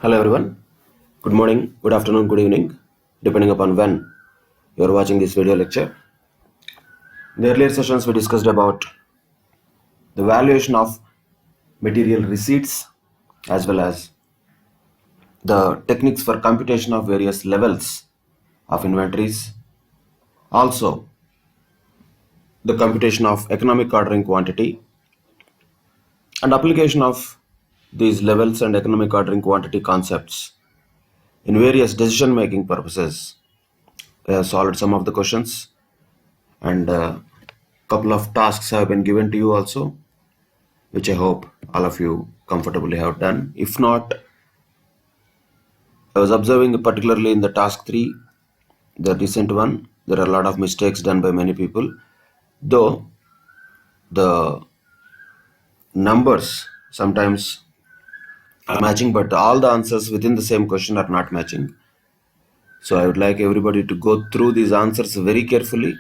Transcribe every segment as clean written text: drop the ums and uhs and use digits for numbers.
Hello everyone. Good morning, good afternoon, good evening, depending upon when you are watching this video lecture. In the earlier sessions, we discussed about the valuation of material receipts as well as the techniques for computation of various levels of inventories. Also, the computation of economic ordering quantity and application of these levels and economic ordering quantity concepts in various decision making purposes. We have solved some of the questions and couple of tasks have been given to you also, which I hope all of you comfortably have done. If not, I was observing particularly in the task 3, the recent one, there are a lot of mistakes done by many people, though the numbers sometimes are matching, but all the answers within the same question are not matching. So I would like everybody to go through these answers very carefully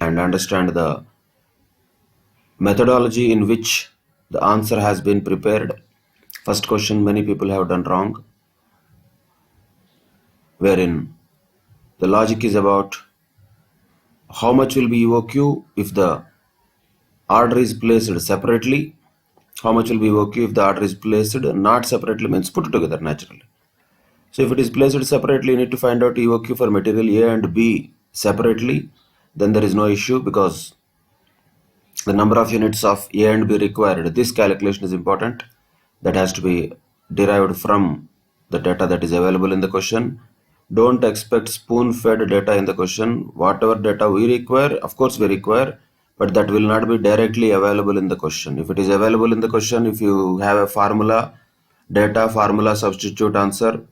and understand the methodology in which the answer has been prepared. First question many people have done wrong, wherein the logic is about how much will be EOQ if the order is placed separately, how much will be EOQ if the order is placed not separately, means put together naturally. So if it is placed separately, you need to find out EOQ for material A and B separately, then there is no issue because the number of units of A and B required, this calculation is important. That has to be derived from the data that is available in the question. Don't expect spoon-fed data in the question. Whatever data we require, of course we require, but that will not be directly available in the question. If it is available in the question, if you have a formula, data, formula, substitute answer,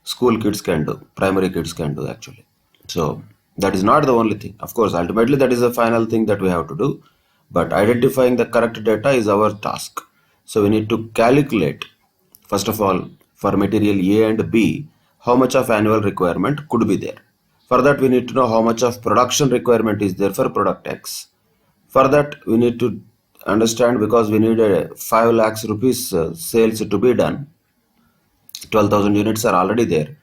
school kids can do, primary kids can do actually. So that is not the only thing. Of course, ultimately that is the final thing that we have to do, but identifying the correct data is our task. So we need to calculate, first of all, for material A and B, how much of annual requirement could be there. For that, we need to know how much of production requirement is there for product X. For that, we need to understand, because we need a 5 lakhs rupees sales to be done, 12,000 units are already there,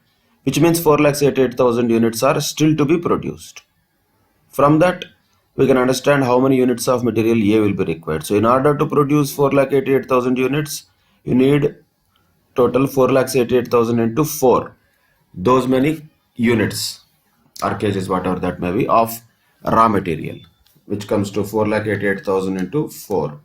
which means 4,88,000 units are still to be produced. From that, we can understand how many units of material A will be required. So in order to produce 4,88,000 units, you need total 4,88,000 into 4. Those many units or kgs, whatever that may be, of raw material, which comes to 4,88,000 into 4.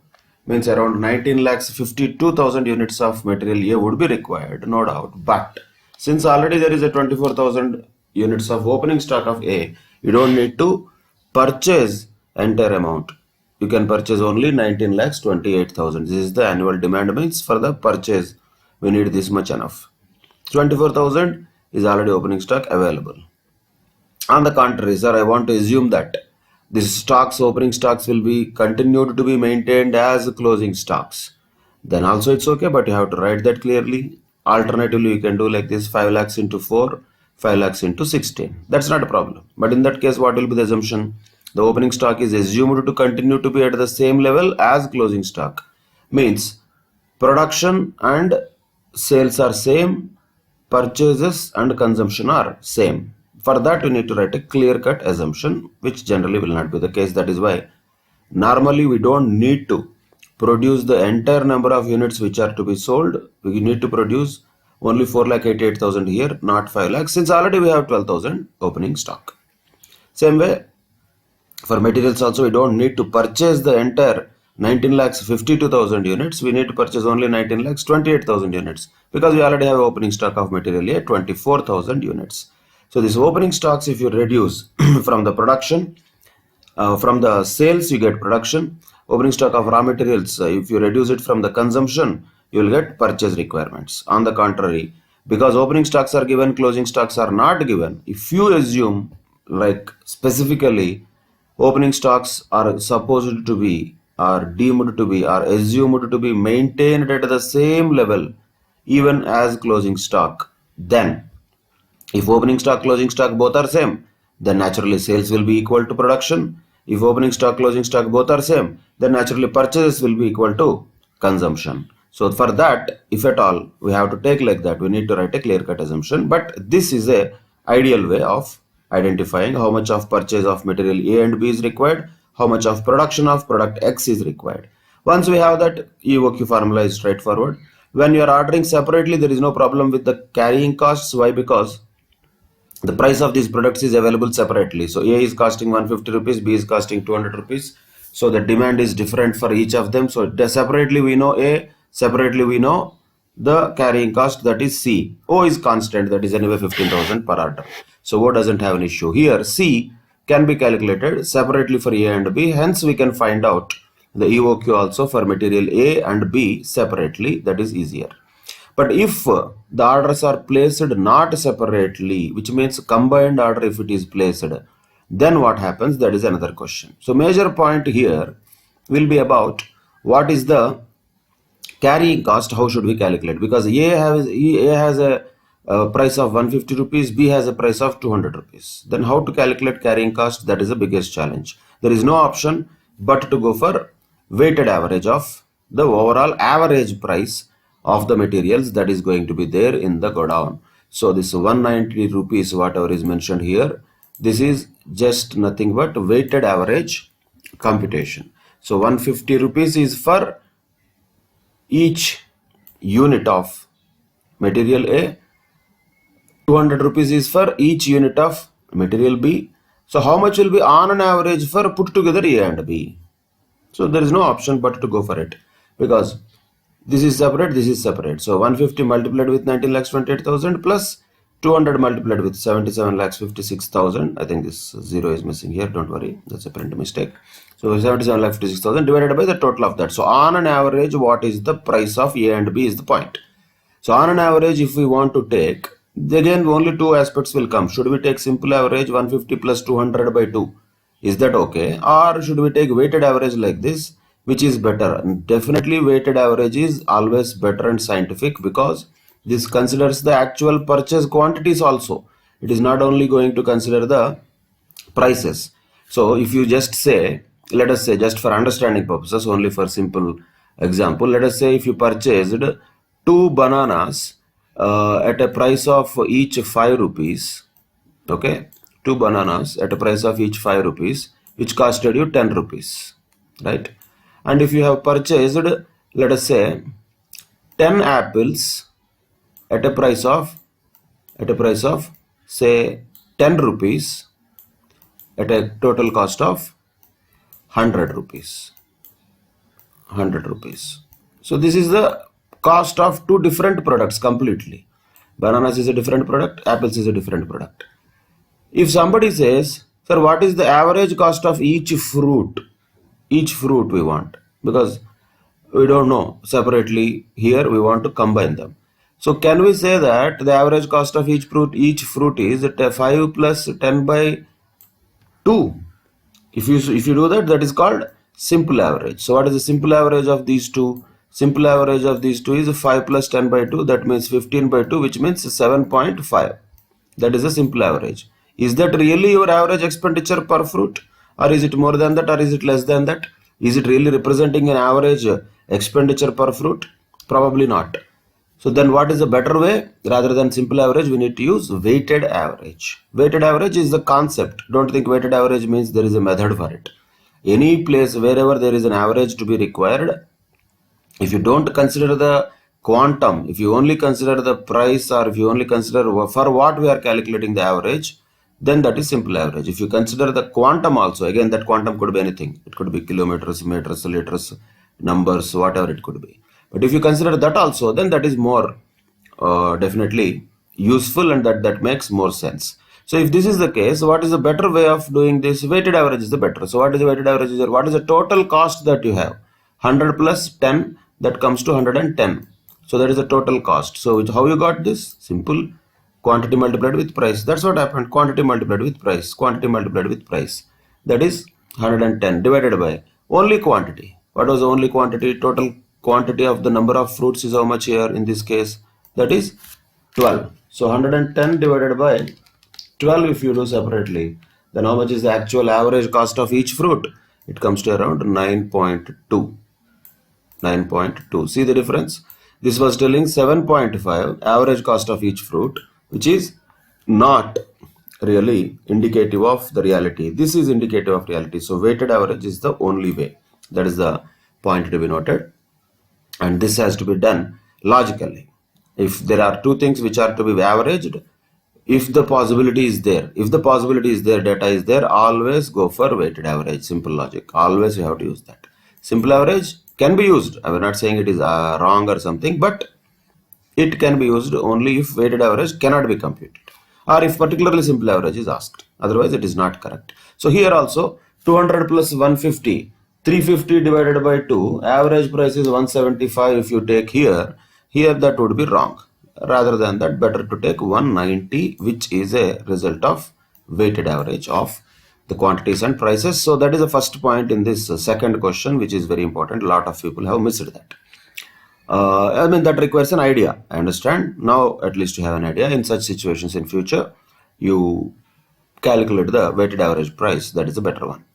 Means around 19,52,000 units of material A would be required, no doubt. But since already there is a 24,000 units of opening stock of A, you don't need to purchase entire amount. You can purchase only 19,28,000. This is the annual demand, means for the purchase we need this much enough. 24,000 is already opening stock available. On the contrary, sir, I want to assume that these stocks, opening stocks, will be continued to be maintained as closing stocks. Then also it's okay, but you have to write that clearly. Alternatively, you can do like this: 5 lakhs into 4, 5 lakhs into 16. That's not a problem. But in that case, what will be the assumption? The opening stock is assumed to continue to be at the same level as closing stock. Means production and sales are same, purchases and consumption are same. For that, we need to write a clear-cut assumption, which generally will not be the case. That is why normally we don't need to produce the entire number of units which are to be sold. We need to produce only 4,88,000 here, not 5 lakhs, since already we have 12,000 opening stock. Same way, for materials also, we don't need to purchase the entire 19,52,000 units. We need to purchase only 19,28,000 units because we already have opening stock of material A, 24,000 units. So these opening stocks, if you reduce from the production, from the sales you get production, opening stock of raw materials, if you reduce it from the consumption, you will get purchase requirements. On the contrary, because opening stocks are given, closing stocks are not given, if you assume like specifically opening stocks are supposed to be, are deemed to be, are assumed to be maintained at the same level even as closing stock, then if opening stock, closing stock both are same, then naturally sales will be equal to production. If opening stock, closing stock both are same, then naturally purchases will be equal to consumption. So for that, if at all we have to take like that, we need to write a clear-cut assumption. But this is a ideal way of identifying how much of purchase of material A and B is required, how much of production of product X is required. Once we have that, EOQ formula is straightforward. When you are ordering separately, there is no problem with the carrying costs. Why? Because the price of these products is available separately. So A is costing 150 rupees, B is costing 200 rupees. So the demand is different for each of them. So separately we know A, separately we know the carrying cost, that is C. O is constant, that is anyway 15,000 per order. So O doesn't have an issue. Here C can be calculated separately for A and B. Hence we can find out the EOQ also for material A and B separately. That is easier. But if the orders are placed not separately, which means combined order if it is placed, then what happens? That is another question. So major point here will be about what is the carrying cost, how should we calculate? Because A has a price of 150 rupees, B has a price of 200 rupees. Then how to calculate carrying cost? That is the biggest challenge. There is no option but to go for weighted average of the overall average price of the materials that is going to be there in the godown. So this 190 rupees, whatever is mentioned here, this is just nothing but weighted average computation. So 150 rupees is for each unit of material A, 200 rupees is for each unit of material B. So how much will be on an average for put together A and B? So there is no option but to go for it, because this is separate, this is separate. So 150 multiplied with 19 lakhs 28,000 plus 200 multiplied with 77 lakhs 56,000. I think this zero is missing here. Don't worry, that's a print mistake. So 77 lakhs 56,000 divided by the total of that. So on an average, what is the price of A and B is the point. So on an average, if we want to take, again only two aspects will come. Should we take simple average 150 plus 200 by 2? Is that okay? Or should we take weighted average like this, which is better? And definitely weighted average is always better and scientific, because this considers the actual purchase quantities also. It is not only going to consider the prices. So if you just say, let us say, just for understanding purposes, only for simple example, let us say if you purchased two bananas at a price of each 5 rupees, okay, two bananas at a price of each 5 rupees, which costed you 10 rupees, right? And if you have purchased, let us say, 10 apples at a price of say 10 rupees at a total cost of 100 rupees. So this is the cost of two different products completely. Bananas is a different product, apples is a different product. If somebody says, sir, what is the average cost of each fruit? Each fruit we want, because we don't know separately. Here we want to combine them. So can we say that the average cost of each fruit is at 5 plus 10 by 2? If you do that, that is called simple average. So what is the simple average of these two? Simple average of these two is 5 plus 10 by 2, that means 15 by 2, which means 7.5. That is a simple average. Is that really your average expenditure per fruit, or is it more than that, or is it less than that? Is it really representing an average expenditure per fruit? Probably not. So then what is the better way? Rather than simple average, we need to use weighted average. Weighted average is the concept. Don't think weighted average means there is a method for it. Any place wherever there is an average to be required, if you don't consider the quantum, if you only consider the price, or if you only consider for what we are calculating the average, then that is simple average. If you consider the quantum also, again that quantum could be anything. It could be kilometers, meters, liters, numbers, whatever it could be. But if you consider that also, then that is more definitely useful, and that makes more sense. So if this is the case, what is the better way of doing this? Weighted average is the better. So what is the weighted average? What is the total cost that you have? 100 plus 10, that comes to 110. So that is the total cost. So how you got this? Simple. Quantity multiplied with price. That's what happened. Quantity multiplied with price. Quantity multiplied with price. That is 110 divided by only quantity. What was the only quantity? Total quantity of the number of fruits is how much here in this case? That is 12. So 110 divided by 12 if you do separately, then how much is the actual average cost of each fruit? It comes to around 9.2. 9.2. See the difference? This was telling 7.5 average cost of each fruit, which is not really indicative of the reality. This is indicative of reality. So weighted average is the only way. That is the point to be noted. And this has to be done logically. If there are two things which are to be averaged, if the possibility is there, data is there, always go for weighted average. Simple logic. Always you have to use that. Simple average can be used. I am not saying it is wrong or something, but it can be used only if weighted average cannot be computed, or if particularly simple average is asked. Otherwise, it is not correct. So here also 200 plus 150, 350 divided by 2, average price is 175. If you take here that would be wrong. Rather than that, better to take 190, which is a result of weighted average of the quantities and prices. So that is the first point in this second question, which is very important. A lot of people have missed that. I mean, that requires an idea. I understand. Now, at least you have an idea. In such situations in future, you calculate the weighted average price. That is a better one.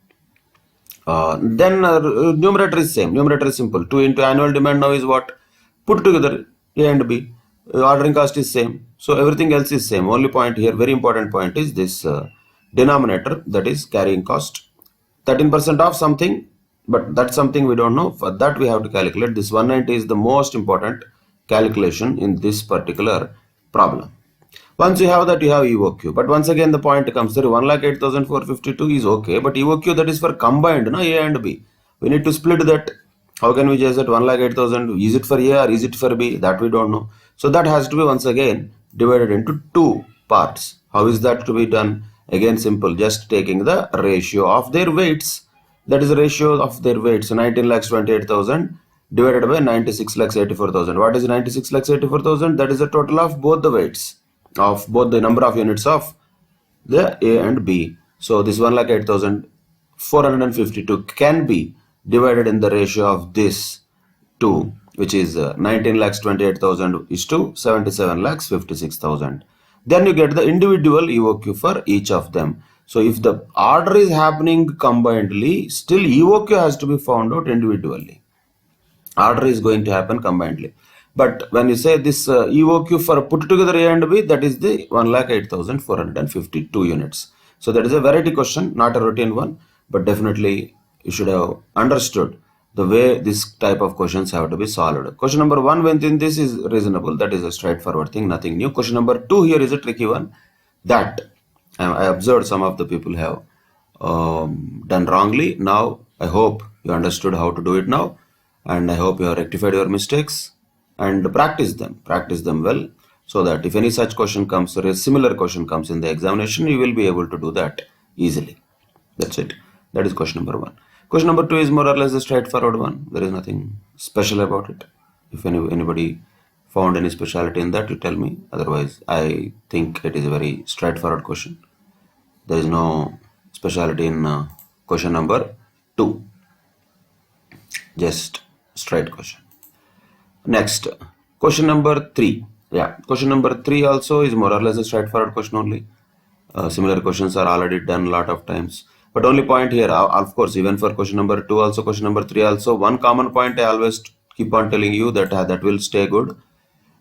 Then numerator is same. Numerator is simple. 2 into annual demand now is what? Put together A and B. Ordering cost is same. So everything else is same. Only point here, very important point, is this denominator, that is carrying cost. 13% of something, but that's something we don't know. For that we have to calculate. This 190 is the most important calculation in this particular problem. Once you have that, you have EOQ. But once again, the point comes there, 1,08,452 is okay, but EOQ, that is for combined, no, A and B. We need to split that. How can we just that 1,08,000? Is it for A or is it for B? That we don't know. So that has to be once again divided into two parts. How is that to be done? Again, simple, just taking the ratio of their weights. That is the ratio of their weights. So 19,28,000 divided by 96,84,000. What is 96,84,000? That is the total of both the weights, of both the number of units of the A and B. So this 1,08,452 can be divided in the ratio of this two, which is 19,28,000 is to 77,56,000. Then you get the individual EOQ for each of them. So if the order is happening combinedly, still EOQ has to be found out individually. Order is going to happen combinedly. But when you say this EOQ for put together A and B, that is the 1,08,452 units. So that is a variety question, not a routine one, but definitely you should have understood the way this type of questions have to be solved. Question number 1 within this is reasonable. That is a straightforward thing, nothing new. Question number 2 here is a tricky one. That I observed some of the people have done wrongly. Now I hope you understood how to do it now, and I hope you have rectified your mistakes and practice them well, so that if any such question comes or a similar question comes in the examination, you will be able to do that easily. That's it. That is question number 1. Question number 2 is more or less a straightforward one. There is nothing special about it. If anybody found any speciality in that, you tell me. Otherwise, I think it is a very straightforward question. There is no speciality in question number 2. Just straight question. Next, question number 3. Yeah, question number 3 also is more or less a straightforward question only. Similar questions are already done a lot of times. But only point here, of course, even for question number 2 also, question number 3 also, one common point I always keep on telling you that will stay good.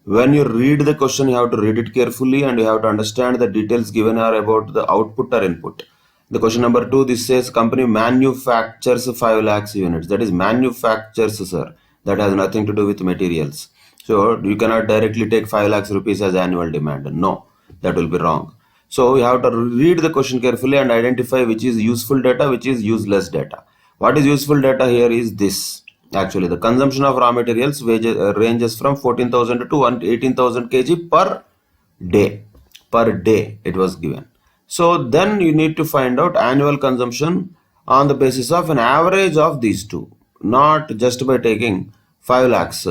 When you read the question, you have to read it carefully and you have to understand the details given are about the output or input. The question number 2, this says company manufactures 5 lakhs units. That is manufactures, sir. That has nothing to do with materials. So you cannot directly take 5 lakhs rupees as annual demand. No, that will be wrong. So you have to read the question carefully and identify which is useful data, which is useless data. What is useful data here is this. Actually, the consumption of raw materials ranges from 14,000 to 18,000 kg per day. Per day it was given. So then you need to find out annual consumption on the basis of an average of these two, not just by taking 5 lakhs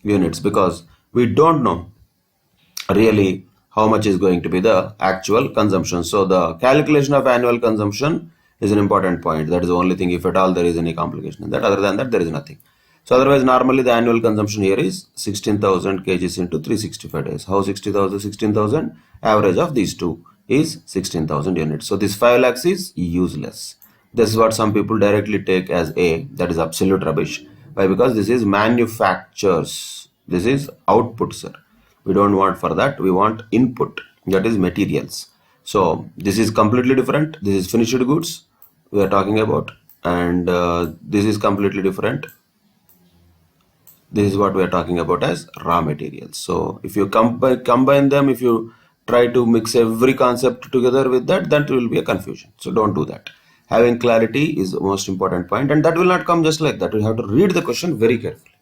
units, because we don't know really how much is going to be the actual consumption. So the calculation of annual consumption is an important point. That is the only thing, if at all there is any complication in that. Other than that, there is nothing. So otherwise, normally the annual consumption here is 16,000 kgs into 365 days. How 60,000? 16,000, average of these two is 16,000 units. So this 5 lakhs is useless. This is what some people directly take as A. That is absolute rubbish. Why? Because this is manufactures. This is output, sir. We don't want for that. We want input. That is materials. So this is completely different. This is finished goods we are talking about, and this is completely different. This is what we are talking about as raw materials. So if you combine them, if you try to mix every concept together with that, that will be a confusion. So don't do that. Having clarity is the most important point, and that will not come just like that. You have to read the question very carefully.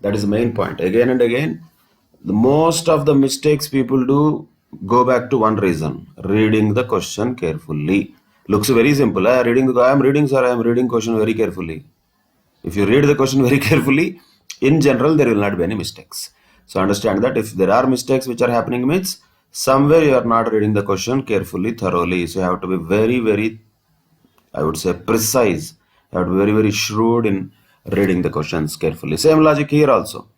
That is the main point. Again and again, the most of the mistakes people do go back to one reason: reading the question carefully. Looks very simple. I am reading, sir. I am reading question very carefully. If you read the question very carefully, in general, there will not be any mistakes. So understand that if there are mistakes which are happening means somewhere you are not reading the question carefully, thoroughly. So you have to be very, very, I would say, precise. You have to be very, very shrewd in reading the questions carefully. Same logic here also.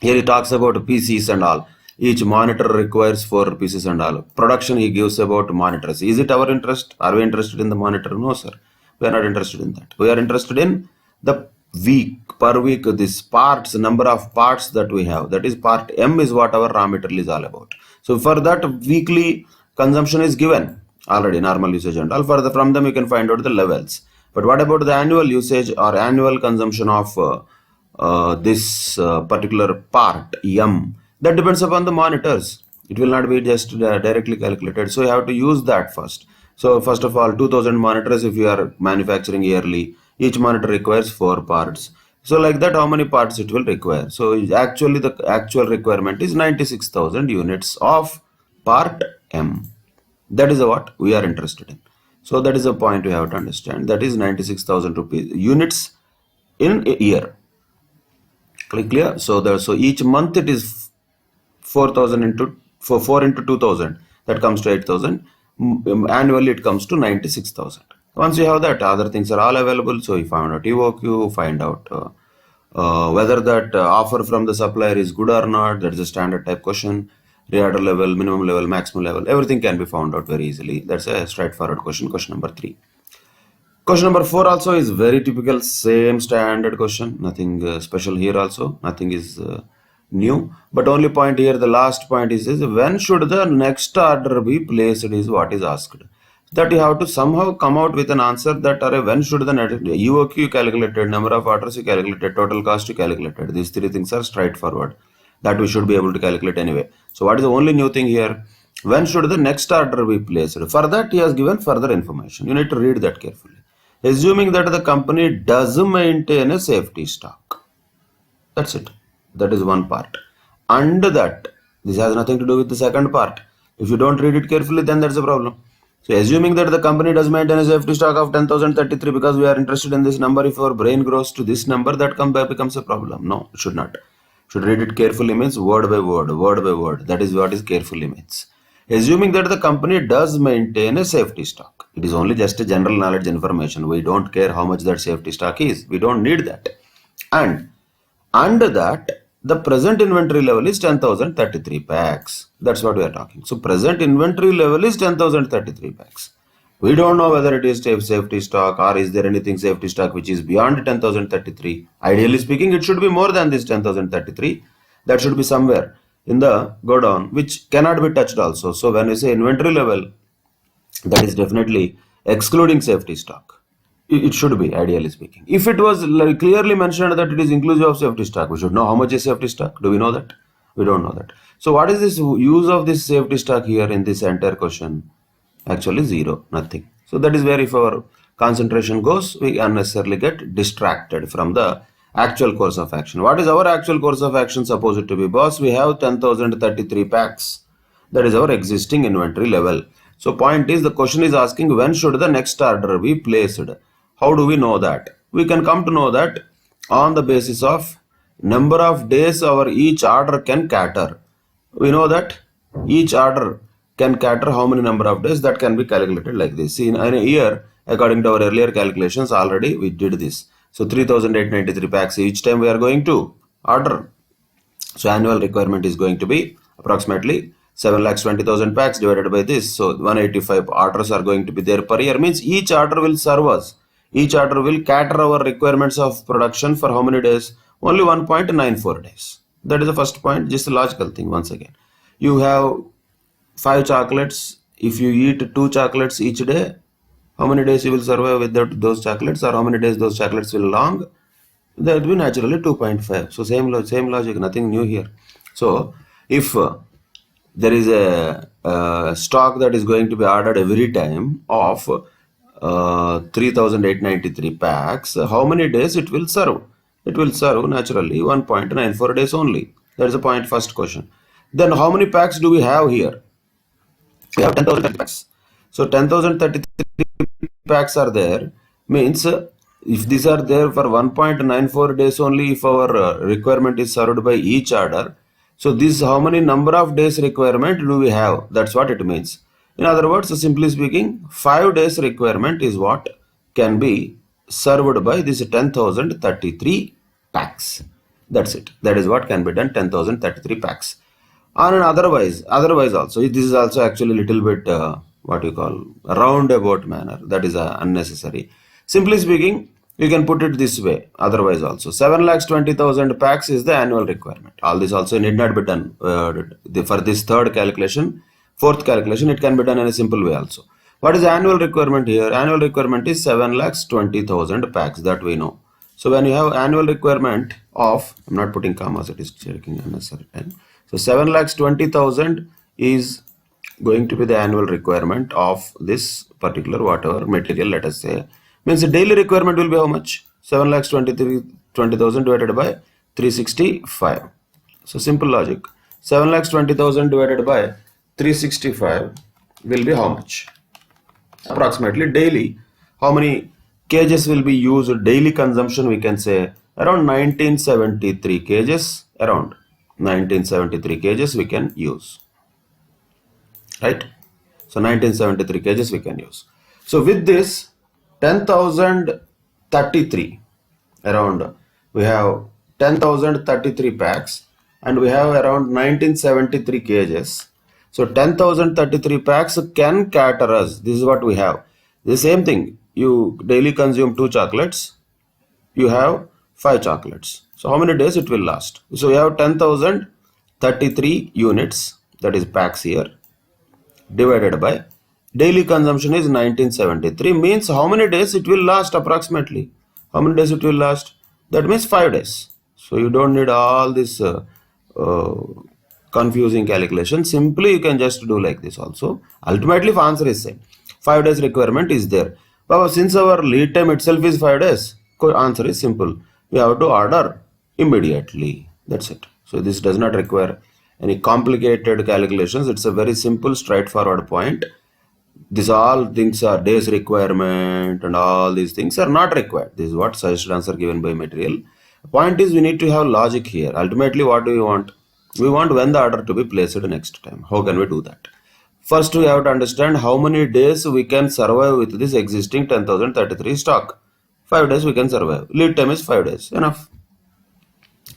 Here he talks about PCs and all. Each monitor requires 4 pieces and all. Production he gives about monitors. Is it our interest? Are we interested in the monitor? No, sir. We are not interested in that. We are interested in the per week, this parts, number of parts that we have. That is part M is what our raw material is all about. So for that, weekly consumption is given already, normal usage and all. From them you can find out the levels. But what about the annual usage or annual consumption of this particular part M? That depends upon the monitors. It will not be just directly calculated. So you have to use that first. So first of all, 2000 monitors if you are manufacturing yearly. Each monitor requires 4 parts. So like that, how many parts it will require? So actually the actual requirement is 96,000 units of part M. That is what we are interested in. So that is a point we have to understand. That is 96,000 rupees units in a year. Clear? So each month it is 4,000 into 4 into 2,000. That comes to 8,000. Annually it comes to 96,000. Once you have that, other things are all available. So you find out EOQ, find out whether that offer from the supplier is good or not. That is a standard type question. Reorder level, minimum level, maximum level, everything can be found out very easily. That's a straightforward question. Question number 3. Question number 4 also is very typical, same standard question. Nothing special here also. Nothing is new. But only point here, the last point is when should the next order be placed is what is asked. That you have to somehow come out with an answer that when should the EOQ you calculated, number of orders you calculated, total cost you calculated. These 3 things are straightforward. That we should be able to calculate anyway. So what is the only new thing here? When should the next order be placed? For that he has given further information. You need to read that carefully. Assuming that the company does maintain a safety stock. That's it. That is one part. And that, this has nothing to do with the second part. If you don't read it carefully, then that's a problem. So assuming that the company does maintain a safety stock of 10,033 because we are interested in this number, if our brain grows to this number, that becomes a problem. No, it should not. Should read it carefully means word by word, word by word. That is what is carefully means. Assuming that the company does maintain a safety stock. It is only just a general knowledge information. We don't care how much that safety stock is. We don't need that. And under that, the present inventory level is 10,033 packs. That's what we are talking. So present inventory level is 10,033 packs. We don't know whether it is safety stock or is there anything safety stock which is beyond 10,033. Ideally speaking, it should be more than this 10,033. That should be somewhere in the go down, which cannot be touched also. So when we say inventory level, that is definitely excluding safety stock. It should be, ideally speaking. If it was clearly mentioned that it is inclusive of safety stock, we should know how much is safety stock. Do we know that? We don't know that. So what is this use of this safety stock here in this entire question? Actually 0, nothing. So that is where if our concentration goes, we unnecessarily get distracted from the actual course of action. What is our actual course of action supposed to be? Boss, we have 10,033 packs. That is our existing inventory level. So point is, the question is asking when should the next order be placed? How do we know that? We can come to know that on the basis of number of days our each order can cater. We know that each order can cater how many number of days. That can be calculated like this. See, in a year, according to our earlier calculations, already we did this. So 3,893 packs each time we are going to order. So annual requirement is going to be approximately 7,20,000 packs divided by this. So 185 orders are going to be there per year. Means each order will serve us Each order will cater our requirements of production for how many days? Only 1.94 days. That is the first point, just a logical thing once again. You have 5 chocolates. If you eat 2 chocolates each day, how many days you will survive without those chocolates, or how many days those chocolates will long? That will be naturally 2.5. So same logic, nothing new here. So if there is a stock that is going to be ordered every time of 3,893 packs, how many days it will serve? It will serve naturally 1.94 days only. That is the point, first question. Then how many packs do we have here? We have 10,030 packs. So 10,033 packs are there. Means if these are there for 1.94 days only, if our requirement is served by each order, so this how many number of days requirement do we have? That's what it means. In other words, simply speaking, 5 days requirement is what can be served by this 10,033 packs. That's it. That is what can be done, 10,033 packs. On an otherwise also, this is also actually a little bit what you call a roundabout manner. That is unnecessary. Simply speaking, you can put it this way. Otherwise also, 7,20,000 packs is the annual requirement. All this also need not be done for this third calculation. Fourth calculation, it can be done in a simple way also. What is the annual requirement here? Annual requirement is 7,20,000 packs, that we know. So when you have annual requirement of, I'm not putting commas, it is taking unnecessary time. So 7,20,000 is going to be the annual requirement of this particular whatever material, let us say. Means the daily requirement will be how much? 7,20,000 divided by 365. So simple logic. 7,20,000 divided by 365 will be how much? Approximately daily. How many kgs will be used? Daily consumption, we can say around 1973 kgs. Around 1973 kgs we can use. Right? So 1973 kgs we can use. So with this 10,033, around we have 10,033 packs and we have around 1973 kgs. So 10,033 packs can cater us. This is what we have. The same thing. You daily consume 2 chocolates. You have 5 chocolates. So how many days it will last? So we have 10,033 units, that is packs here, divided by daily consumption is 1973, means how many days it will last approximately. How many days it will last? That means 5 days. So you don't need all this confusing calculation. Simply you can just do like this also. Ultimately the answer is same. 5 days requirement is there. But since our lead time itself is 5 days, answer is simple. We have to order immediately. That's it. So this does not require any complicated calculations. It's a very simple, straightforward point. These all things are days requirement and all these things are not required. This is what suggested answer given by material. The point is we need to have logic here. Ultimately what do we want? We want when the order to be placed next time. How can we do that? First we have to understand how many days we can survive with this existing 10,033 stock. 5 days we can survive. Lead time is 5 days. Enough.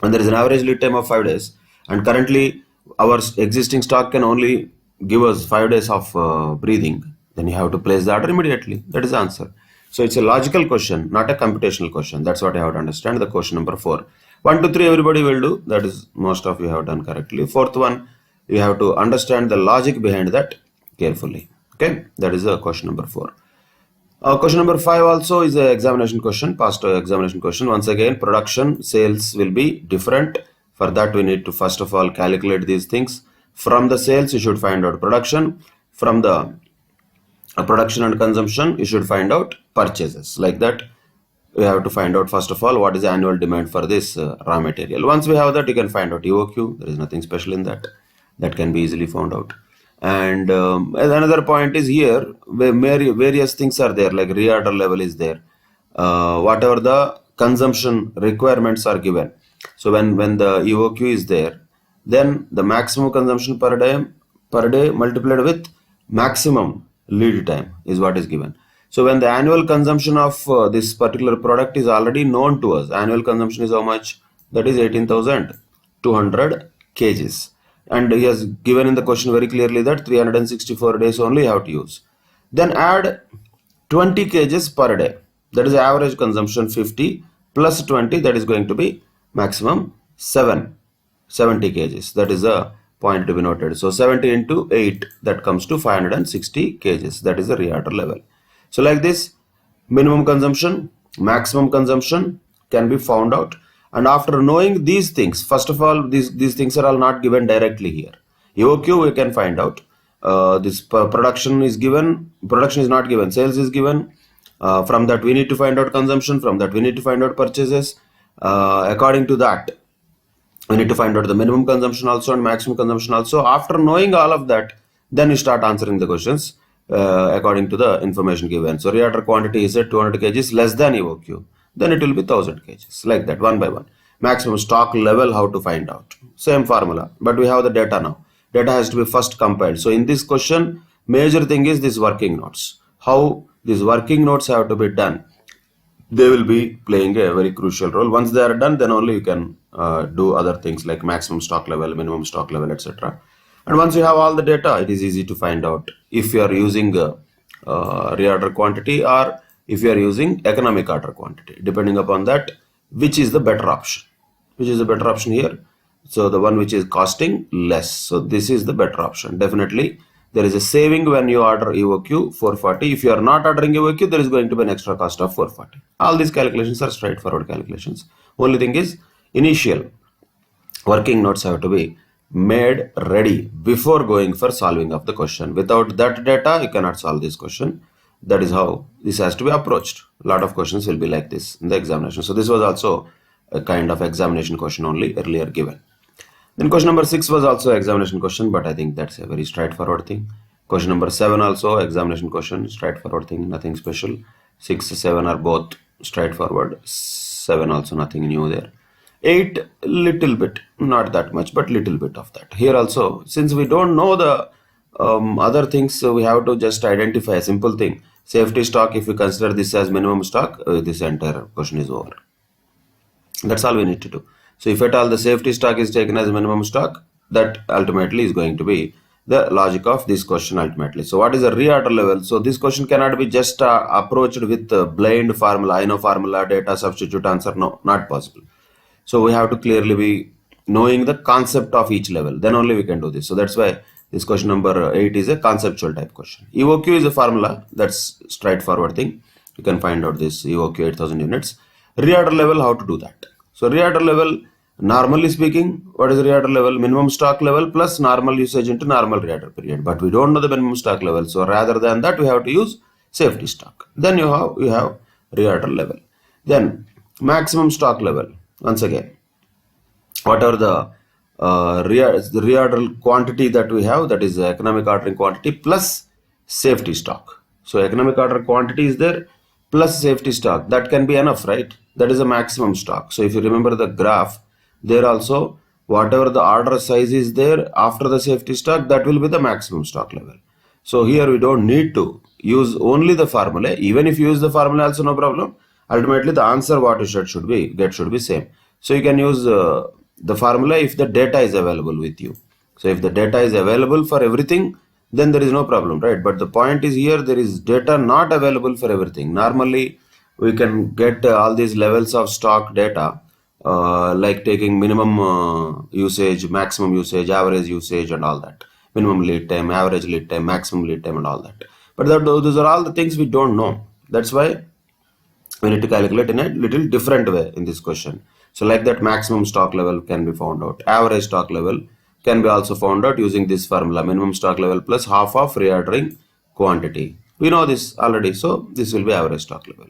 And there is an average lead time of 5 days. And currently our existing stock can only give us 5 days of breathing. Then you have to place the order immediately. That is the answer. So it's a logical question, not a computational question. That's what I have to understand. The question number 4. 1, 2, 3 everybody will do. That is most of you have done correctly. Fourth one, you have to understand the logic behind that carefully. Okay. That is the question number 4. Question number 5 also is an examination question, past examination question. Once again, production, sales will be different. For that, we need to first of all calculate these things. From the sales, you should find out production. From the production and consumption, you should find out purchases. Like that, we have to find out first of all what is the annual demand for this raw material. Once we have that, you can find out EOQ. There is nothing special in that. That can be easily found out. And another point is here, where various things are there, like reorder level is there. Whatever the consumption requirements are given. So when the EOQ is there, then the maximum consumption per day multiplied with maximum lead time is what is given. So when the annual consumption of this particular product is already known to us, annual consumption is how much? That is 18,200 kgs. And he has given in the question very clearly that 364 days only you have to use. Then add 20 kgs per day. That is average consumption 50 plus 20, that is going to be maximum 70 kgs. That is a point to be noted. So 70 into 8, that comes to 560 kgs. That is the reactor level. So like this, minimum consumption, maximum consumption can be found out. And after knowing these things, first of all, these things are all not given directly here. EOQ we can find out. This production is given, production is not given, sales is given. From that we need to find out consumption, from that we need to find out purchases. According to that, we need to find out the minimum consumption also and maximum consumption also. After knowing all of that, then you start answering the questions according to the information given. So reactor quantity is at 200 kgs less than EOQ, then it will be 1000 kgs, like that, one by one. Maximum stock level, how to find out? Same formula, but we have the data now. Data has to be first compiled. So in this question, major thing is this working notes. How these working notes have to be done, they will be playing a very crucial role. Once they are done, then only you can do other things like maximum stock level, minimum stock level, etc. And once you have all the data, it is easy to find out if you are using reorder quantity or if you are using economic order quantity. Depending upon that, which is the better option? Which is the better option here? So the one which is costing less. So this is the better option. Definitely there is a saving when you order EOQ 440. If you are not ordering EOQ, there is going to be an extra cost of 440. All these calculations are straightforward calculations. Only thing is, initial working notes have to be made ready before going for solving of the question. Without that data, you cannot solve this question. That is how this has to be approached. A lot of questions will be like this in the examination. So this was also a kind of examination question only earlier given. Then question number 6 was also examination question, but I think that's a very straightforward thing. Question number 7 also examination question, straightforward thing, nothing special. 6, 7 are both straightforward. 7 also nothing new there. 8, little bit, not that much, but little bit of that. Here also, since we don't know the other things, so we have to just identify a simple thing. Safety stock, if we consider this as minimum stock, this entire question is over. That's all we need to do. So if at all the safety stock is taken as minimum stock, that ultimately is going to be the logic of this question ultimately. So what is the reorder level? So this question cannot be just approached with blind formula, I know formula, data, substitute, answer. No, not possible. So we have to clearly be knowing the concept of each level. Then only we can do this. So that's why this question number 8 is a conceptual type question. EOQ is a formula. That's straightforward thing. You can find out this EOQ 8000 units. Reorder level, how to do that? So reorder level, normally speaking, what is reorder level? Minimum stock level plus normal usage into normal reorder period. But we don't know the minimum stock level. So rather than that, we have to use safety stock. Then you have reorder level. Then maximum stock level. Once again, whatever the reorder quantity that we have, that is the economic ordering quantity plus safety stock. So economic order quantity is there plus safety stock. That can be enough, right? That is a maximum stock. So if you remember the graph, there also whatever the order size is there after the safety stock, that will be the maximum stock level. So here we don't need to use only the formula. Even if you use the formula also, no problem. Ultimately the answer what you should be same. So you can use the formula if the data is available with you. So if the data is available for everything, then there is no problem, right? But the point is here, there is data not available for everything. Normally we can get all these levels of stock data, like taking minimum usage, maximum usage, average usage and all that. Minimum lead time, average lead time, maximum lead time and all that. But those are all the things we don't know. That's why we need to calculate in a little different way in this question. So like that, maximum stock level can be found out. Average stock level can be also found out using this formula, minimum stock level plus half of reordering quantity. We know this already, so this will be average stock level.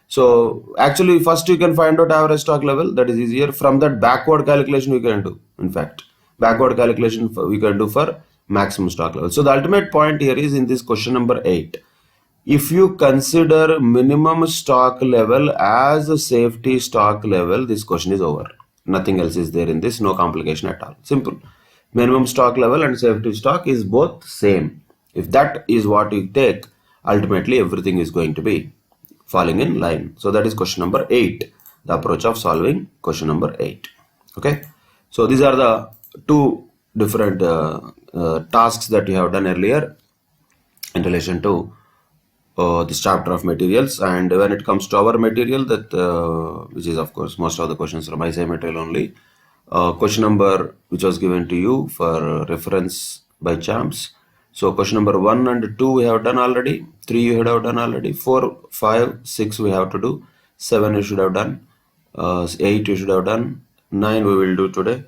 So actually first you can find out average stock level, that is easier. From that backward calculation we can do. In fact, backward calculation we can do for maximum stock level. So the ultimate point here is in this question number 8. If you consider minimum stock level as a safety stock level, this question is over. Nothing else is there in this, no complication at all. Simple. Minimum stock level and safety stock is both same. If that is what you take, ultimately everything is going to be falling in line. So that is question number 8, the approach of solving question number 8. Okay. So these are the two different tasks that you have done earlier in relation to this chapter of materials. And when it comes to our material, that which is of course most of the questions from ICI material only. Question number which was given to you for reference by champs. So question number 1 and 2 we have done already. 3 you have done already. 4, 5, 6 we have to do. 7 you should have done. 8 you should have done. 9 we will do today.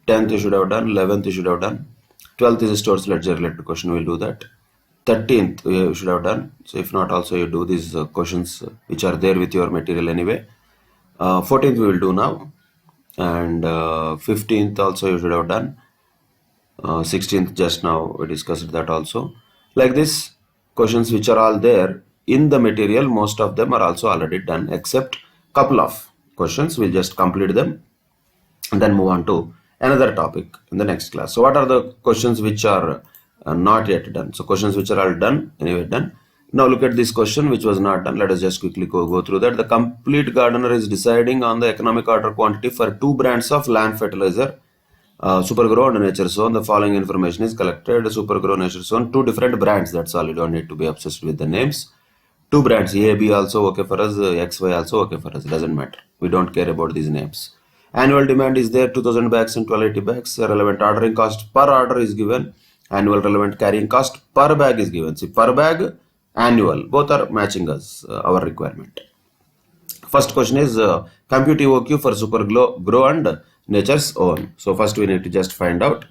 10th you should have done. 11th you should have done. 12th is a stores ledger related question. We'll do that. 13th you should have done. So if not, also you do these questions which are there with your material anyway. 14th we will do now. And 15th also you should have done. 16th just now we discussed that also. Like this, questions which are all there in the material, most of them are also already done, except couple of questions. We'll just complete them and then move on to another topic in the next class. So what are the questions which are not yet done? So questions which are all done, anyway done. Now look at this question which was not done. Let us just quickly go through that. The complete gardener is deciding on the economic order quantity for 2 brands of land fertilizer, Supergrow and Nature Zone. The following information is collected. Supergrow, Nature Zone, 2 different brands. That's all. You don't need to be obsessed with the names. 2 brands, A, B also okay for us, X, Y also okay for us. Doesn't matter. We don't care about these names. Annual demand is there, 2000 bags and 1280 bags. Relevant ordering cost per order is given. Annual relevant carrying cost per bag is given. See, per bag, annual, both are matching us, our requirement. First question is compute EOQ for Supergrow and Nature's Own. So first we need to just find out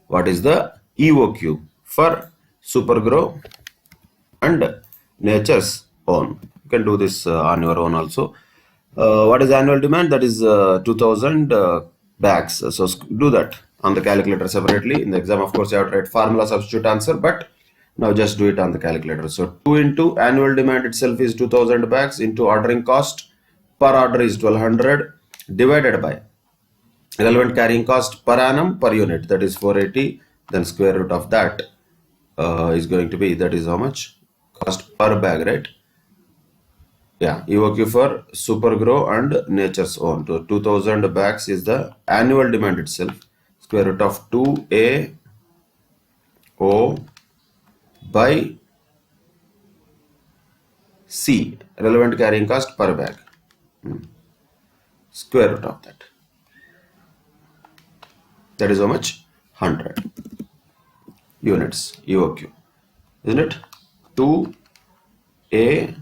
what is the EOQ for Supergrow and Nature's Own. You can do this on your own also. What is annual demand? That is 2000 bags. So do that on the calculator separately. In the exam, of course, you have to write formula, substitute answer, but now just do it on the calculator. So 2 into annual demand itself is 2000 bags into ordering cost per order is 1200 divided by relevant carrying cost per annum per unit, that is 480. Then square root of that is going to be, that is how much? Cost per bag, right? Yeah, EOQ for Supergrow and Nature's Own. So 2000 bags is the annual demand itself. Square root of 2A O by C, relevant carrying cost per bag. Square root of that. That is how much? 100 units EOQ. Isn't it? 2A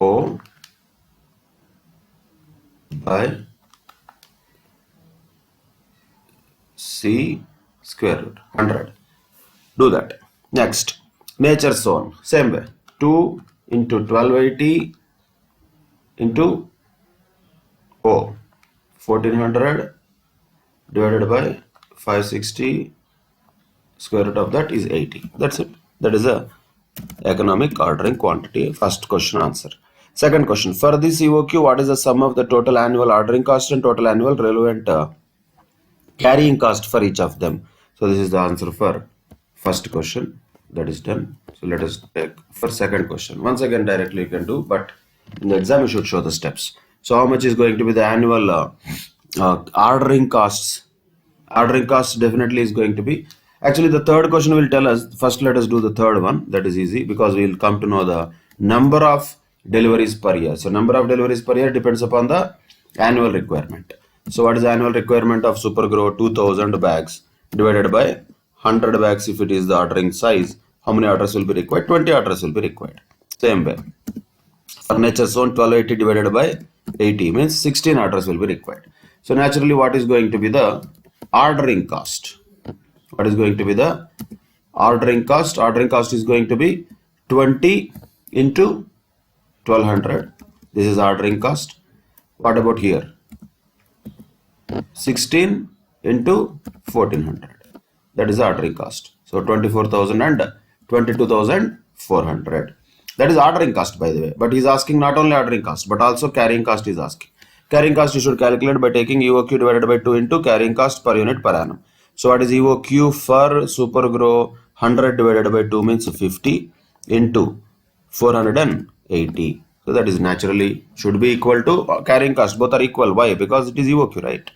O by C square root 100. Do that. Next, Nature's Zone. Same way. 2 into 1280 into O. 1400 divided by 560. Square root of that is 80. That's it. That is a economic ordering quantity. First question answer. Second question. For this EOQ, what is the sum of the total annual ordering cost and total annual relevant carrying cost for each of them? So this is the answer for first question. That is done. So let us take for second question. Once again directly you can do, but in the exam you should show the steps. So how much is going to be the annual ordering costs? Ordering costs definitely is going to be, actually the third question will tell us. First let us do the third one. That is easy because we will come to know the number of deliveries per year. So number of deliveries per year depends upon the annual requirement. So what is the annual requirement of Supergrow? 2000 bags divided by 100 bags. If it is the ordering size, how many orders will be required? 20 orders will be required. Same way. For Nature's Zone, 1280 divided by 80 means 16 orders will be required. So naturally, what is going to be the ordering cost? What is going to be the ordering cost? Ordering cost is going to be 20 into 1200. This is ordering cost. What about here? 16 into 1400. That is the ordering cost. So 24,000 and 22,400. That is ordering cost, by the way. But he is asking not only ordering cost, but also carrying cost is asking. Carrying cost you should calculate by taking EOQ divided by 2 into carrying cost per unit per annum. So what is EOQ for Supergrow? 100 divided by 2 means 50 into 480. So that is naturally should be equal to carrying cost. Both are equal. Why? Because it is EOQ, right?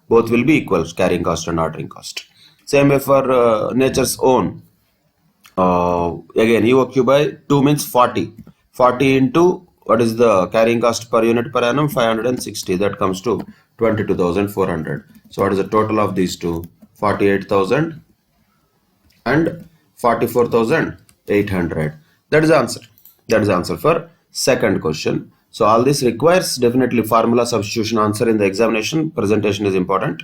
Both will be equal, carrying cost and ordering cost. Same way for Nature's Own. Again, EOQ by 2 means 40. 40 into what is the carrying cost per unit per annum? 560. That comes to 22,400. So what is the total of these two? 48,000 and 44,800. That is the answer. That is the answer for second question. So all this requires definitely formula substitution answer in the examination. Presentation is important.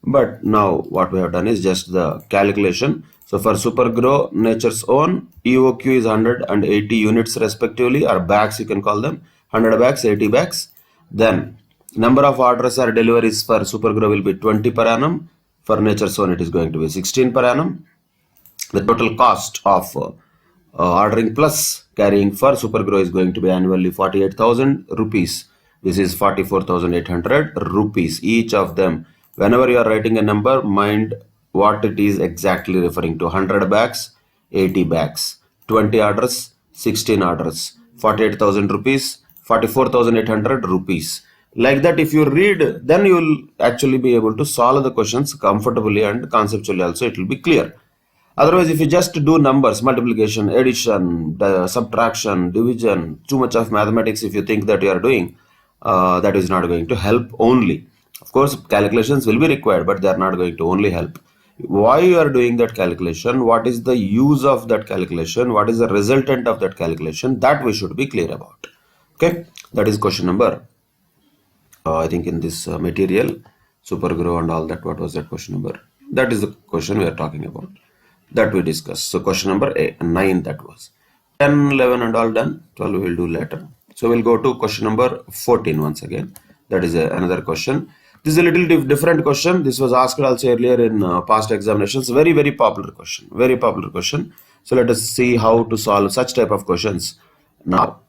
But now what we have done is just the calculation. So for Supergrow Nature's Own, EOQ is 180 units respectively, or bags you can call them. 100 bags, 80 bags. Then number of orders or deliveries for Supergrow will be 20 per annum. For Nature's Own it is going to be 16 per annum. The total cost of ordering plus carrying for Supergrow is going to be annually 48,000 rupees. This is 44,800 rupees each of them. Whenever you are writing a number, mind what it is exactly referring to. 100 bags, 80 bags, 20 orders, 16 orders, 48,000 rupees, 44,800 rupees. Like that, if you read, then you will actually be able to solve the questions comfortably, and conceptually also it will be clear. Otherwise, if you just do numbers, multiplication, addition, subtraction, division, too much of mathematics, if you think that you are doing, that is not going to help only. Of course, calculations will be required, but they are not going to only help. Why you are doing that calculation, what is the use of that calculation, what is the resultant of that calculation, that we should be clear about. Okay, that is question number, I think in this material, Supergrow and all that, what was that question number? That is the question we are talking about, that we discussed. So question number 9 that was. 10, 11 and all done. 12 we will do later. So we'll go to question number 14 once again. That is another question. This is a little different question. This was asked also earlier in past examinations. Very, very popular question. Very popular question. So let us see how to solve such type of questions now.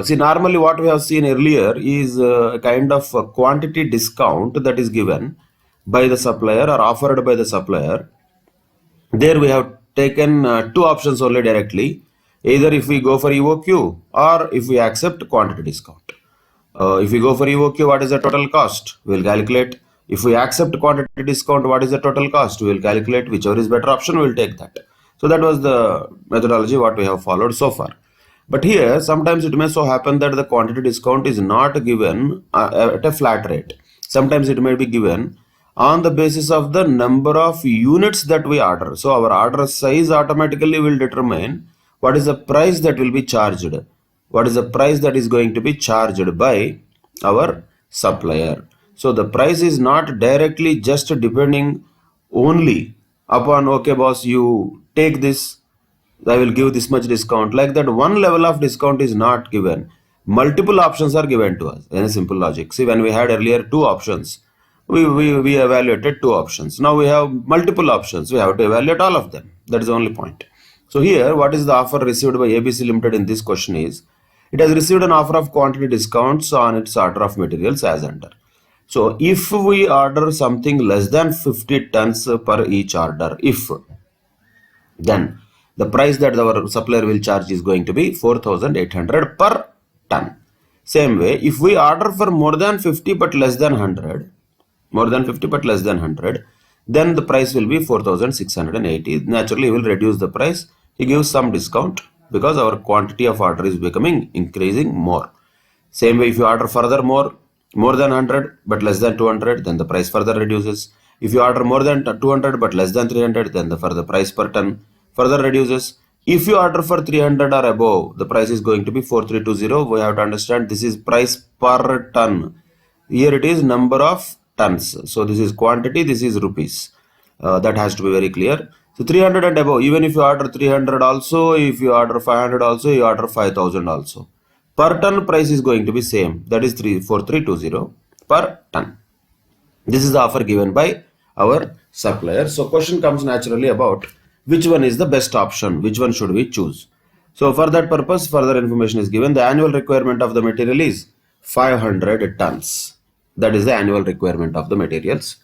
See, normally what we have seen earlier is a kind of a quantity discount that is given by the supplier or offered by the supplier. There we have taken two options only directly. Either if we go for EOQ or if we accept quantity discount. If we go for EOQ, what is the total cost? We will calculate. If we accept quantity discount, what is the total cost? We will calculate. Whichever is better option, we will take that. So that was the methodology what we have followed so far. But here, sometimes it may so happen that the quantity discount is not given at a flat rate. Sometimes it may be given on the basis of the number of units that we order. So our order size automatically will determine what is the price that will be charged. What is the price that is going to be charged by our supplier. So the price is not directly just depending only upon, okay boss, you take this, I will give this much discount. Like that, one level of discount is not given. Multiple options are given to us in a simple logic. See, when we had earlier two options, we evaluated two options. Now we have multiple options. We have to evaluate all of them. That is the only point. So here, what is the offer received by ABC Limited in this question is, it has received an offer of quantity discounts on its order of materials as under. So if we order something less than 50 tons per each order, then the price that our supplier will charge is going to be 4,800 per ton. Same way, if we order for more than 50 but less than 100, then the price will be 4,680. Naturally, he will reduce the price. He gives some discount because our quantity of order is increasing more. Same way, if you order further more than 100 but less than 200, then the price further reduces. If you order more than 200 but less than 300, then the further price per ton further reduces. If you order for 300 or above, the price is going to be 4320. We have to understand this is price per ton. Here it is number of tons. So this is quantity, this is rupees. That has to be very clear. So 300 and above, even if you order 300 also, if you order 500 also, you order 5000 also. Per ton price is going to be same. That is 4320 per ton. This is the offer given by our supplier. So question comes naturally about which one is the best option, which one should we choose. So for that purpose, further information is given. The annual requirement of the material is 500 tons. That is the annual requirement of the materials.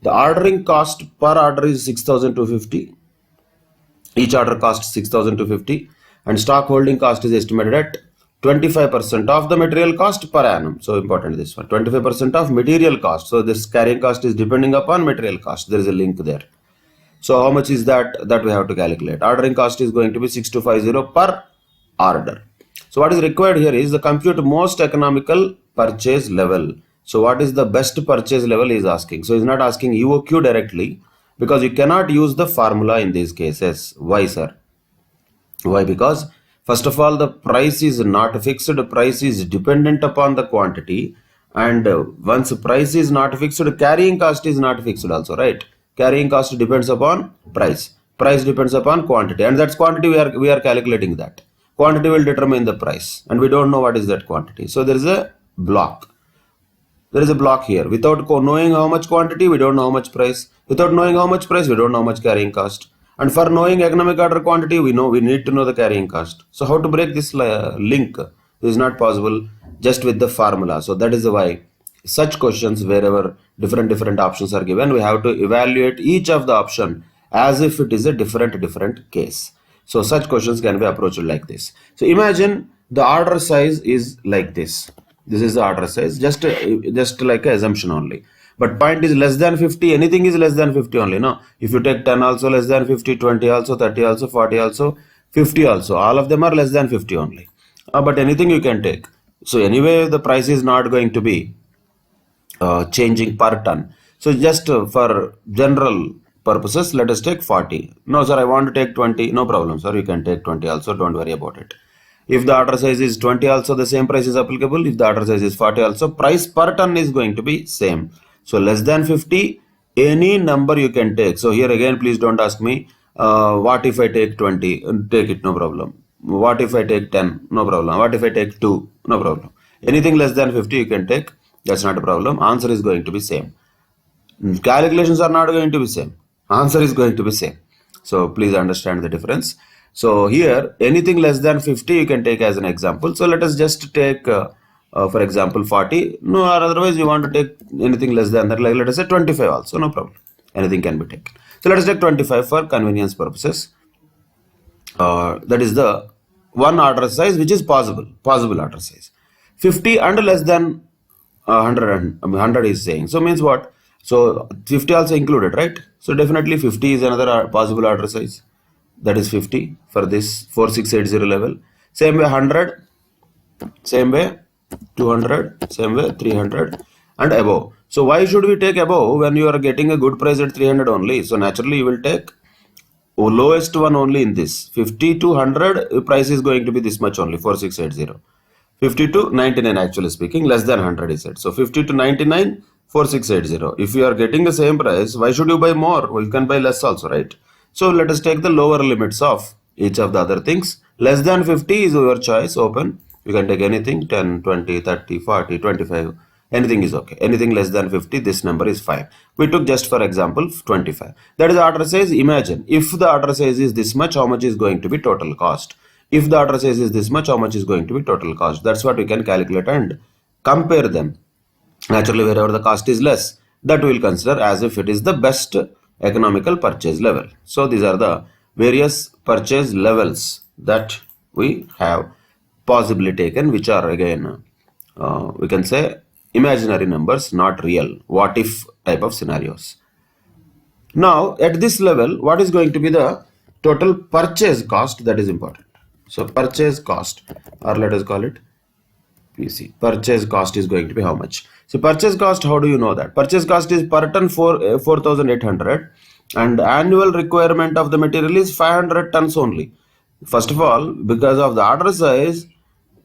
The ordering cost per order is 6,250. Each order costs 6,250, and stock holding cost is estimated at 25% of the material cost per annum. So important this one, 25% of material cost. So this carrying cost is depending upon material cost. There is a link there. So how much is that we have to calculate? Ordering cost is going to be 6250 per order. So what is required here is the compute most economical purchase level. So what is the best purchase level is asking. So it's not asking EOQ directly, because you cannot use the formula in these cases. Why, sir? Why? Because first of all, the price is not fixed, price is dependent upon the quantity, and once price is not fixed, carrying cost is not fixed also, right? Carrying cost depends upon price. Price depends upon quantity, and that's quantity we are calculating that. Quantity will determine the price, and we don't know what is that quantity. So there is a block. There is a block here. Without knowing how much quantity, we don't know how much price. Without knowing how much price, we don't know how much carrying cost. And for knowing economic order quantity, we need to know the carrying cost. So how to break this link? This is not possible just with the formula. So that is why such questions, wherever different options are given, we have to evaluate each of the option as if it is a different case. So such questions can be approached like this. So imagine the order size is like this. This is the order size, just like an assumption only. But point is less than 50, anything is less than 50 only. No, if you take 10 also less than 50, 20 also, 30 also, 40 also, 50 also, all of them are less than 50 only. But anything you can take. So anyway, the price is not going to be changing per ton. So just for general purposes, let us take 40. No, sir, I want to take 20. No problem, sir. You can take 20 also. Don't worry about it. If the order size is 20 also, the same price is applicable. If the order size is 40 also, price per ton is going to be same. So less than 50, any number you can take. So here again, please don't ask me, what if I take 20? Take it, no problem. What if I take 10? No problem. What if I take 2? No problem. Anything less than 50 you can take. That's not a problem. Answer is going to be same. Calculations are not going to be same. Answer is going to be same. So please understand the difference. So here anything less than 50 you can take as an example. So let us just take for example 40. No, or otherwise you want to take anything less than that, like let us say 25 also, no problem. Anything can be taken. So let us take 25 for convenience purposes. That is the one order size which is possible order size. 50 and less than 100 is saying. So means what? So 50 also included, right? So definitely 50 is another possible order size. That is 50 for this 4680 level. Same way 100, same way 200, same way 300 and above. So why should we take above when you are getting a good price at 300 only? So naturally you will take lowest one only in this. 50 to 100 price is going to be this much only, 4680. 50 to 99 actually speaking, less than 100 is it. So 50 to 99, 4680. If you are getting the same price, why should you buy more? Well, you can buy less also, right? So let us take the lower limits of each of the other things. Less than 50 is your choice, open. You can take anything, 10, 20, 30, 40, 25. Anything is okay. Anything less than 50, this number is fine. We took just for example 25. That is order size. Imagine if the order size is this much, how much is going to be total cost? If the order size is this much, how much is going to be total cost? That's what we can calculate and compare them. Naturally, wherever the cost is less, that we will consider as if it is the best economical purchase level. So these are the various purchase levels that we have possibly taken, which are again we can say imaginary numbers, not real. What if type of scenarios. Now at this level, what is going to be the total purchase cost? That is important. So purchase cost, or let us call it PC. Purchase cost is going to be how much? So purchase cost, how do you know that? Purchase cost is per ton 4,800 and annual requirement of the material is 500 tons only. First of all, because of the order size,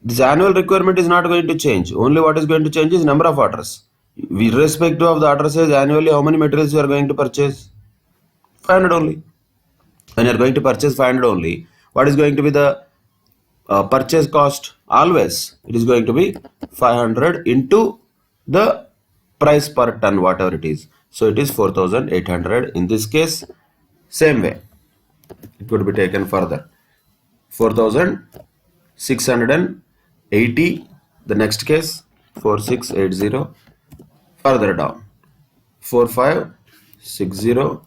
this annual requirement is not going to change. Only what is going to change is number of orders. With respect to of the order size, annually how many materials you are going to purchase? 500 only. When you are going to purchase 500 only, what is going to be the purchase cost? Always it is going to be 500 into the price per ton, whatever it is. So it is 4,800 in this case. Same way it could be taken further, 4,680. The next case 4680. Further down 4560.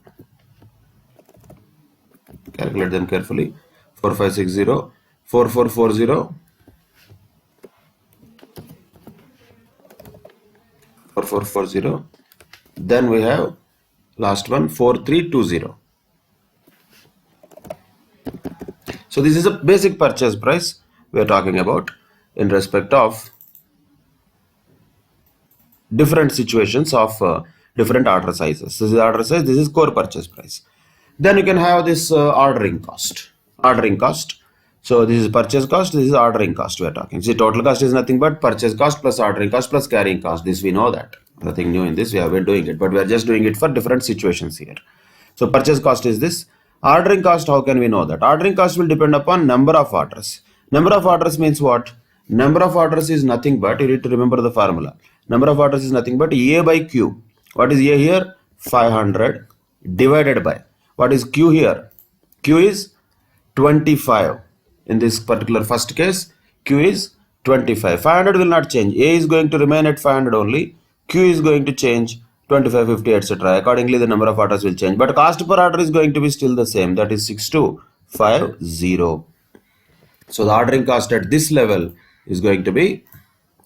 Calculate them carefully. 4560, 4440, 4440. Then we have last one 4320. So this is a basic purchase price we are talking about in respect of different situations of different order sizes. This is order size, this is core purchase price. Then you can have this ordering cost. Ordering cost. So this is purchase cost, this is ordering cost we are talking. See, total cost is nothing but purchase cost plus ordering cost plus carrying cost. This we know that. Nothing new in this, we have been doing it, but we are just doing it for different situations here. So purchase cost is this. Ordering cost, how can we know that? Ordering cost will depend upon number of orders. Number of orders means what? Number of orders is nothing but, you need to remember the formula. Number of orders is nothing but A by Q. What is A here? 500 divided by. What is Q here? Q is 25. In this particular first case, Q is 25. 500 will not change. A is going to remain at 500 only. Q is going to change 25, 50, etc. Accordingly, the number of orders will change. But cost per order is going to be still the same. That is 6250. So the ordering cost at this level is going to be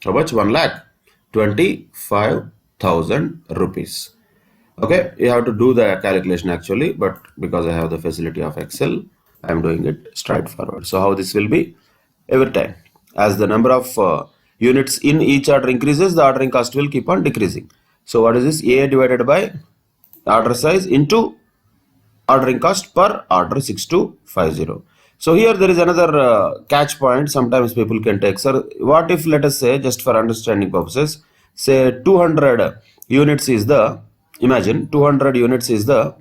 how much? 1,25,000 rupees. Okay, you have to do the calculation actually, but because I have the facility of Excel, I am doing it straightforward. So how this will be? Every time as the number of units in each order increases, the ordering cost will keep on decreasing. So what is this? A divided by order size into ordering cost per order 6250. So here there is another catch point. Sometimes people can take, sir, what if, let us say, just for understanding purposes, say 200 units is the, imagine 200 units is the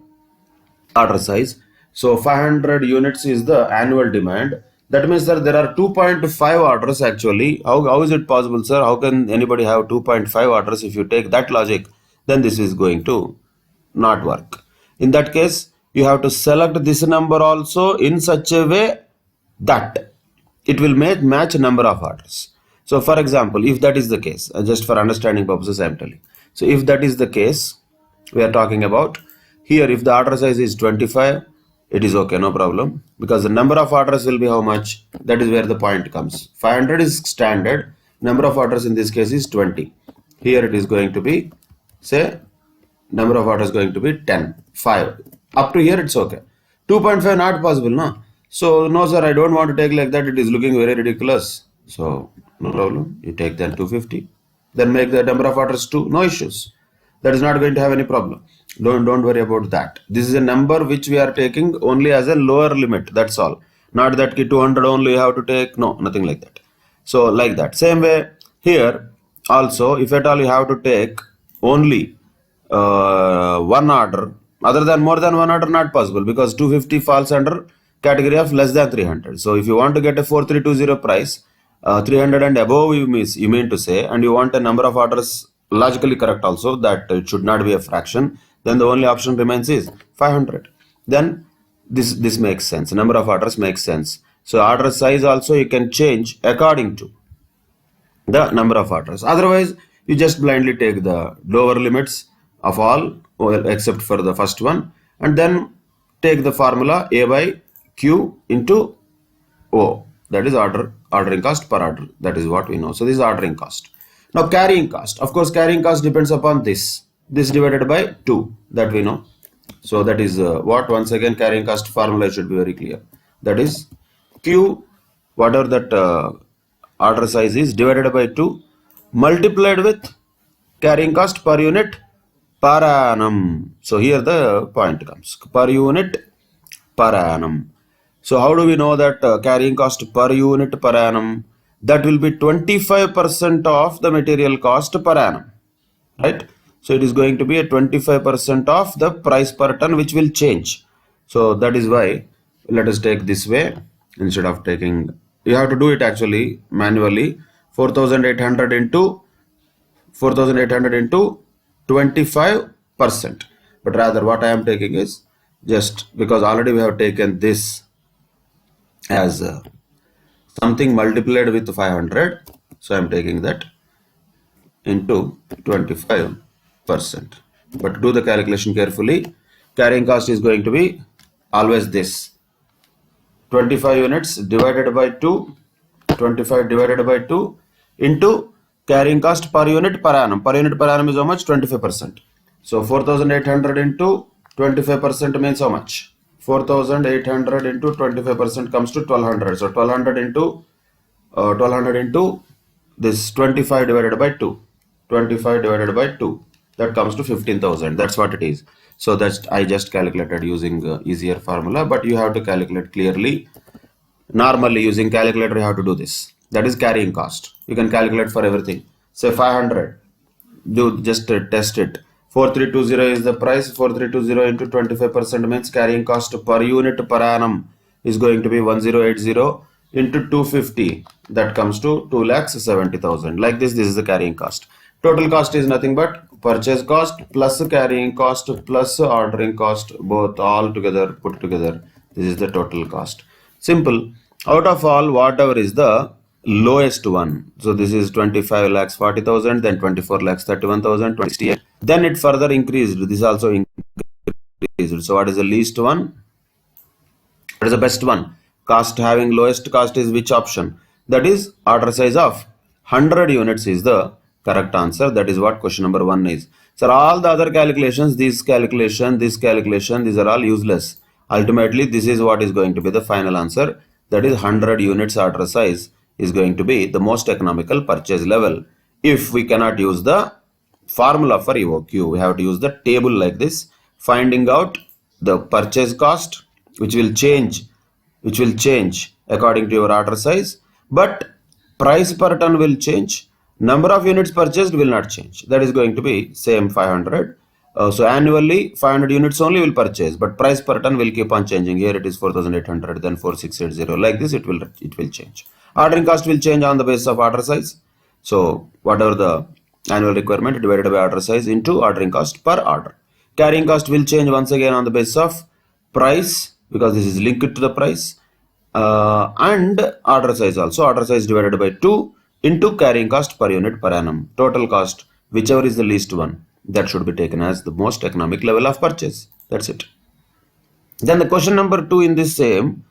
order size. So 500 units is the annual demand. That means, sir, there are 2.5 orders actually. How is it possible, sir? How can anybody have 2.5 orders? If you take that logic, then this is going to not work. In that case, you have to select this number also in such a way that it will match number of orders. So for example, if that is the case, just for understanding purposes I am telling. So if that is the case, we are talking about here, if the order size is 25, it is okay, no problem, because the number of orders will be how much? That is where the point comes. 500 is standard, number of orders in this case is 20. Here it is going to be, say, number of orders going to be 10, 5. Up to here it's okay. 2.5 not possible, no? So no sir, I don't want to take like that, it is looking very ridiculous. So no problem, you take then 250, then make the number of orders 2, no issues. That is not going to have any problem. Don't worry about that. This is a number which we are taking only as a lower limit, that's all. Not that 200 only you have to take, no, nothing like that. So like that. Same way here also, if at all you have to take only one order, other than more than one order, not possible, because 250 falls under category of less than 300. So if you want to get a 4320 price, 300 and above you mean to say, and you want a number of orders logically correct also, that it should not be a fraction, then the only option remains is 500. Then this makes sense, number of orders makes sense. So order size also you can change according to the number of orders. Otherwise you just blindly take the lower limits of all, well, except for the first one, and then take the formula A by Q into O, that is ordering cost per order. That is what we know. So this is ordering cost. Now carrying cost, of course carrying cost depends upon this divided by 2, that we know. So that is what, once again, carrying cost formula should be very clear. That is Q, whatever that order size is, divided by 2 multiplied with carrying cost per unit per annum. So here the point comes, per unit per annum. So how do we know that carrying cost per unit per annum? That will be 25% of the material cost per annum, right? So it is going to be a 25% of the price per ton, which will change. So that is why, let us take this way, instead of taking, you have to do it actually manually, 4800 into 25%. But rather what I am taking is, just because already we have taken this as something multiplied with 500, so I am taking that into 25%. But do the calculation carefully. Carrying cost is going to be always this, 25 units divided by 2, 25 divided by 2 into carrying cost per unit per annum. Per unit per annum is how much? 25%. So 4800 into 25% means how much? 4,800 into 25% comes to 1200. So 1200 into this 25 divided by 2. 25 divided by 2. That comes to 15,000. That's what it is. So that's I just calculated using easier formula, but you have to calculate clearly. Normally using calculator you have to do this. That is carrying cost. You can calculate for everything. Say 500. Do just test it. 4320 is the price. 4320 into 25% means carrying cost per unit per annum is going to be 1080 into 250. That comes to 2,70,000. Like this is the carrying cost. Total cost is nothing but purchase cost plus carrying cost plus ordering cost, both all together put together. This is the total cost. Simple. Out of all, whatever is the lowest one. So this is 25 lakhs 40,000, then 24 lakhs 31,000, 28. Then it further increased. This also increased. So what is the least one? What is the best one? Cost having lowest cost is which option? That is order size of 100 units is the correct answer. That is what question number 1 is. So all the other calculations, this calculation, these are all useless. Ultimately, this is what is going to be the final answer. That is 100 units order size is going to be the most economical purchase level. If we cannot use the formula for EOQ, we have to use the table like this, finding out the purchase cost, which will change according to your order size, but price per ton will change. Number of units purchased will not change. That is going to be same 500. So annually 500 units only will purchase, but price per ton will keep on changing. Here it is 4,800, then 4,680. Like this it will change. Ordering cost will change on the basis of order size. So whatever the annual requirement divided by order size into ordering cost per order. Carrying cost will change once again on the basis of price, because this is linked to the price, and order size also. Order size divided by 2 into carrying cost per unit per annum. Total cost, whichever is the least one, that should be taken as the most economic level of purchase. That's it. Then the question number 2 in this same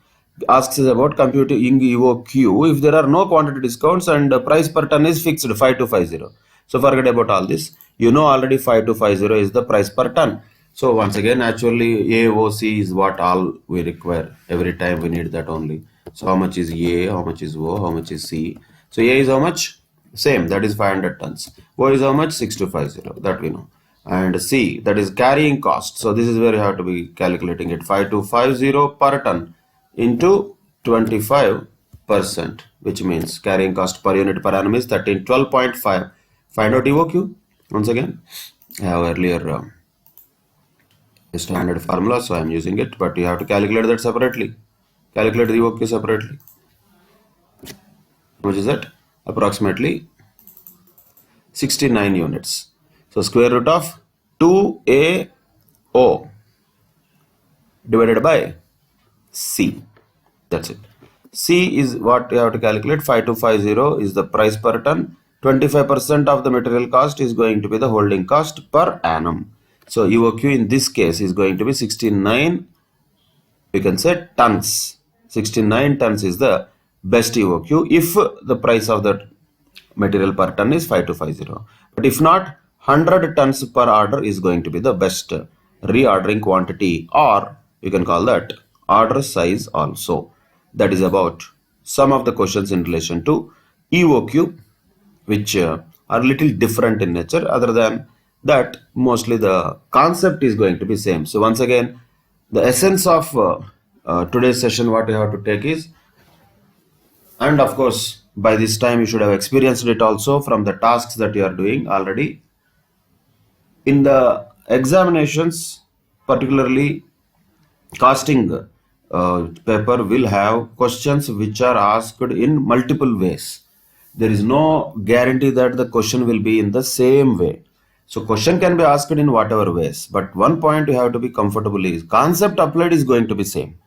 asks us about computing EOQ if there are no quantity discounts and price per ton is fixed 5250. So forget about all this. You know already 5250 is the price per ton. So once again, actually AOC is what all we require. Every time we need that only. So how much is A, how much is O, how much is C? So A is how much? Same, that is 500 tons. O is how much? 6250, that we know. And C, that is carrying cost. So this is where you have to be calculating it. 5250 per ton into 25%, which means carrying cost per unit per annum is 1312.5. Find out EOQ. Once again, I have earlier standard formula, so I am using it, but you have to calculate that separately. Calculate the EOQ separately. Which is that? Approximately 69 units. So square root of 2AO divided by C. That's it. C is what you have to calculate. 5250 is the price per ton. 25% of the material cost is going to be the holding cost per annum. So EOQ in this case is going to be 69, we can say tons. 69 tons is the best EOQ if the price of that material per ton is 5250. But if not, 100 tons per order is going to be the best reordering quantity, or you can call that order size also. That is about some of the questions in relation to EOQ, which are a little different in nature. Other than that, mostly the concept is going to be same. So once again, the essence of today's session, what you have to take is, and of course by this time you should have experienced it also from the tasks that you are doing already. In the examinations, particularly costing paper will have questions which are asked in multiple ways. There is no guarantee that the question will be in the same way. So question can be asked in whatever ways, but one point you have to be comfortable is concept applied is going to be same.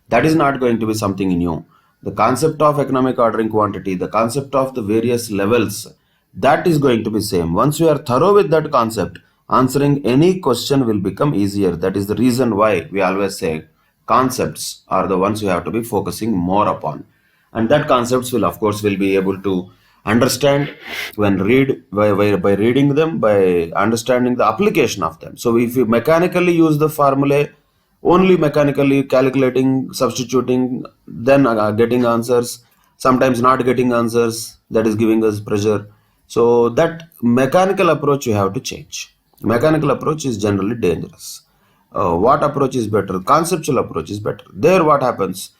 That is not going to be something new. The concept of economic ordering quantity, the concept of the various levels, that is going to be same. Once you are thorough with that concept, answering any question will become easier. That is the reason why we always say concepts are the ones you have to be focusing more upon. And that concepts will, of course, will be able to understand when by reading them, by understanding the application of them. So if you mechanically use the formulae only mechanically calculating, substituting, then getting answers, sometimes not getting answers, that is giving us pressure. So that mechanical approach you have to change. Mechanical approach is generally dangerous. What approach is better? Conceptual approach is better. There what happens?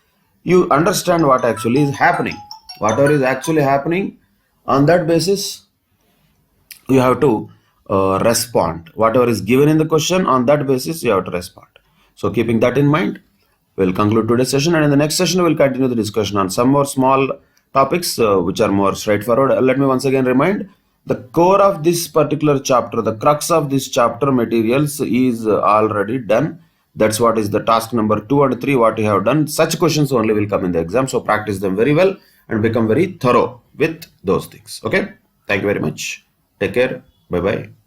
You understand what actually is happening. Whatever is actually happening, on that basis you have to respond. Whatever is given in the question, on that basis you have to respond. So keeping that in mind, we'll conclude today's session, and in the next session we'll continue the discussion on some more small topics which are more straightforward. Let me once again remind, the core of this particular chapter, the crux of this chapter materials is already done. That's what is the task number 2 and 3 what you have done. Such questions only will come in the exam, so practice them very well and become very thorough with those things. Okay, thank you very much. Take care. Bye bye.